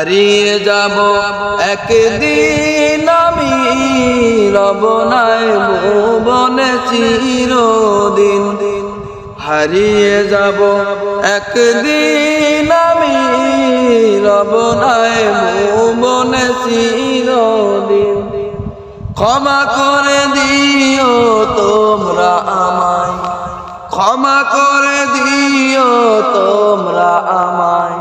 হারিয়ে যাব একদিন আমি রব নাই ভুবনে চিরদিন। হারিয়ে যাব একদিন আমি রব নাই ভুবনে চিরদিন। ক্ষমা করে দিও তোমরা আমায়, ক্ষমা করে দিও তোমরা আমায়,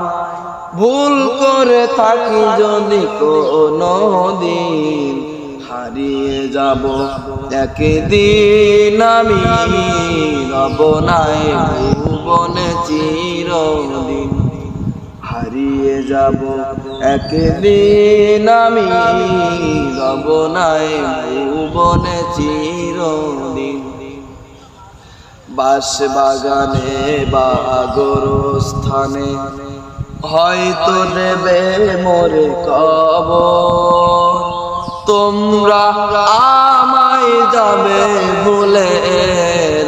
ভুল করে থাকি যদি কোনো দিন। হারিয়ে যাব একদিন আমি রব নাই ভুবনে চিরদিন। হারিয়ে যাব একদিন আমি রব নাই ভুবনে চিরদিন। বাস বাগানে বা গোরস্থানে হয়তো দেবে মোরে কবর। তোমরা আমায় যাবে ভুলে,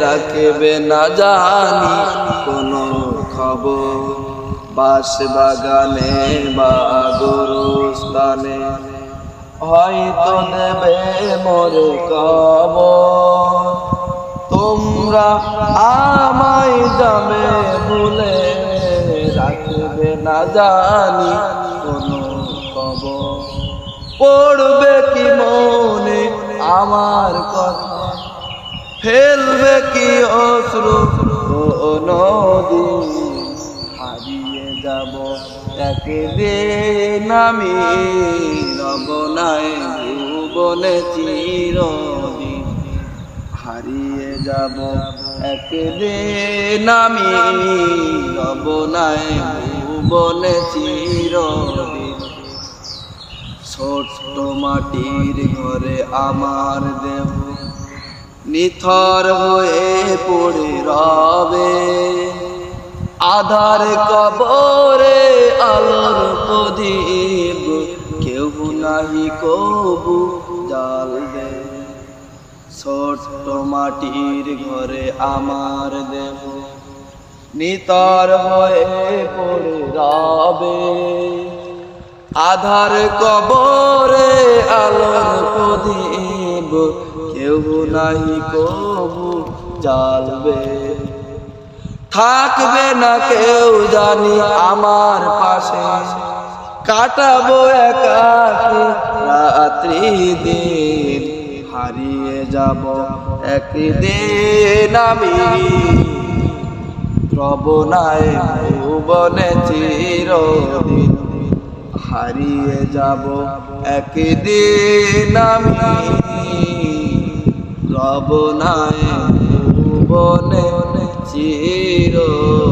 রাখবে না জানি কোনো খবর। বাস বাগানে বা গোরস্থানে হয়তো দেবে মোরে কবর। তোমরা আমায় যাবে ভুলে, রাখবে না জানি কোনো খবর। পড়বে কি মনে আমার কথা, ফেলবে কি অশ্রু নদী। হারিয়ে যাব একদিন আমি রব নাই ভুবনে চিরদিন। হারিয়ে যাব একদিন আমি রব নাই ভুবনে চিরদিন। ছোট্ট মাটির ঘরে আমার দেহ নিথর হয়ে পড়ে রবে। আধার কবরে আলোর প্রদীপ কেউ নাহি কবু জ্বালবে। ছোট্ট মাটির ঘরে আমার দেহ নিথর হয়ে পড়ে রবে। আধার কবরে আলোর প্রদীপ কেউ নাহি কবু জ্বালবে। থাকবে না কেউ জানি আমার পাশে, কাটাবো একাকী রাত্রি দিন। হারিয়ে যাব একদিন আমি রব নাই ভুবনে চিরদিন। হারিয়ে যাব একদিন আমি রব নাই ভুবনে চিরদিন।